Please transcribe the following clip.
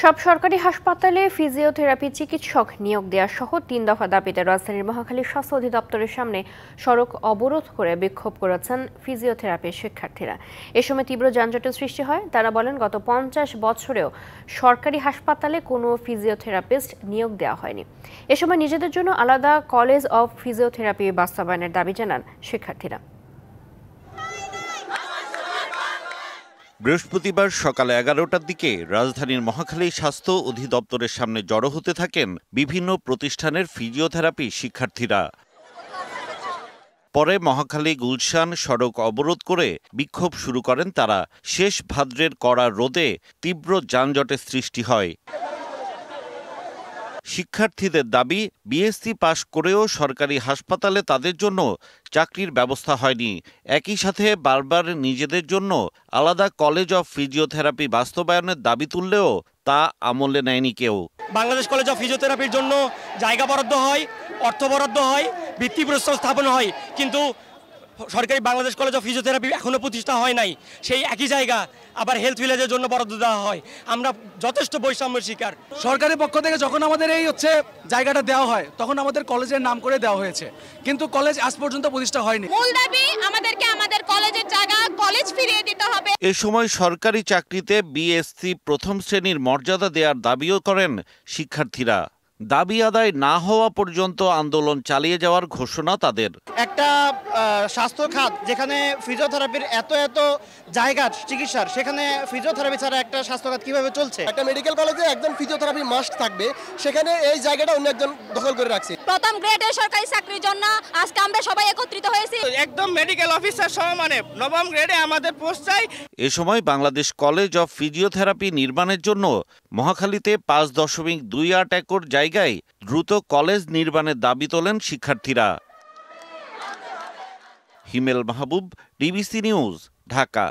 সব সরকারি হাসপাতালে ফিজিওথেরাপি চিকিৎসক নিয়োগ দেওয়া সহ ৩ দফা দাবিতে রাজধানীর মহাখালীর স্বাস্থ্য অধিদপ্তরের সামনে সড়ক অবরোধ করে বিক্ষোভ করেছেন ফিজিওথেরাপির শিক্ষার্থীরা। এ সময় তীব্র যানজটের সৃষ্টি হয়। তারা বলেন, গত ৫০ বছরেও সরকারি হাসপাতালে কোনো ফিজিওথেরাপিস্ট নিয়োগ দেওয়া হয়নি। এ সময় নিজেদের জন্য আলাদা কলেজ অব ফিজিওথেরাপি বাস্তবায়নের দাবি জানান শিক্ষার্থীরা। বৃহস্পতিবার সকাল ১১টার দিকে রাজধানীর মহাখালী স্বাস্থ্য অধিদপ্তরের সামনে জড়ো হতে থাকেন বিভিন্ন প্রতিষ্ঠানের ফিজিওথেরাপি শিক্ষার্থীরা। পরে মহাখালী গুলশান সড়ক অবরোধ করে বিক্ষোভ শুরু করেন তারা। শেষ ভাদ্রের কড়া রোদে তীব্র যানজটের সৃষ্টি হয়। শিক্ষার্থীদের দাবি, বিএসসি পাশ করেও সরকারি হাসপাতালে তাদের জন্য চাকরির ব্যবস্থা হয়নি। একই সাথে বারবার নিজেদের জন্য আলাদা কলেজ অফ ফিজিওথেরাপি বাস্তবায়নের দাবি তুললেও তা আমলে নেয়নি কেউ। বাংলাদেশ কলেজ অফ ফিজিওথেরাপির জন্য জায়গা বরাদ্দ হয়, অর্থ বরাদ্দ হয়, ভিত্তিপ্রস্তর স্থাপন হয়, কিন্তু সরকারি বাংলাদেশ কলেজ অফ ফিজিওথেরাপি এখনো প্রতিষ্ঠা হয় নাই। সেই একই জায়গা আবার হেলথ ভিলেজের জন্য বরাদ্দ দেওয়া হয়। আমরা যথেষ্ট বৈষম্যের শিকার। সরকারের পক্ষ থেকে যখন আমাদের এই জায়গাটা দেওয়া হয়, তখন আমাদের কলেজের নাম করে দেওয়া হয়েছে, কিন্তু কলেজ আজ পর্যন্ত প্রতিষ্ঠা হয়নি। মূল দাবি আমাদেরকে আমাদের কলেজের জায়গা কলেজ ফিরিয়ে দিতে হবে। এ সময় সরকারি চাকরিতে বিএসসি প্রথম শ্রেণীর মর্যাদা দেওয়ার দাবিও করেন শিক্ষার্থীরা। দাবি আদায় না হওয়া পর্যন্ত আন্দোলন চালিয়ে যাওয়ার ঘোষণা তাদের। একটা স্বাস্থ্য খাত যেখানে ফিজিওথেরাপির এত জায়গা চিকিৎসার, সেখানে ফিজিওথেরাপি ছাড়া একটা স্বাস্থ্য খাত কিভাবে চলছে? একটা মেডিকেল কলেজে একজন ফিজিওথেরাপি মাস্ট থাকবে, সেখানে এই জায়গাটা অন্য একজন দখল করে রাখছে। প্রথম গ্রেডের সরকারি চাকরির জন্য আজকে আমরা সবাই একত্রিত হয়েছি। একদম মেডিকেল অফিসার সমানে নবম গ্রেডে আমাদের পোস্ট চাই। এ সময় বাংলাদেশ কলেজ অফ ফিজিওথেরাপি নির্মাণের জন্য মহাখালীতে ৫.28 একর জায়গায় দ্রুত কলেজ নির্মাণের দাবি তোলেন শিক্ষার্থীরা। হিমেল মাহবুব, ডিবিসি নিউজ, ঢাকা।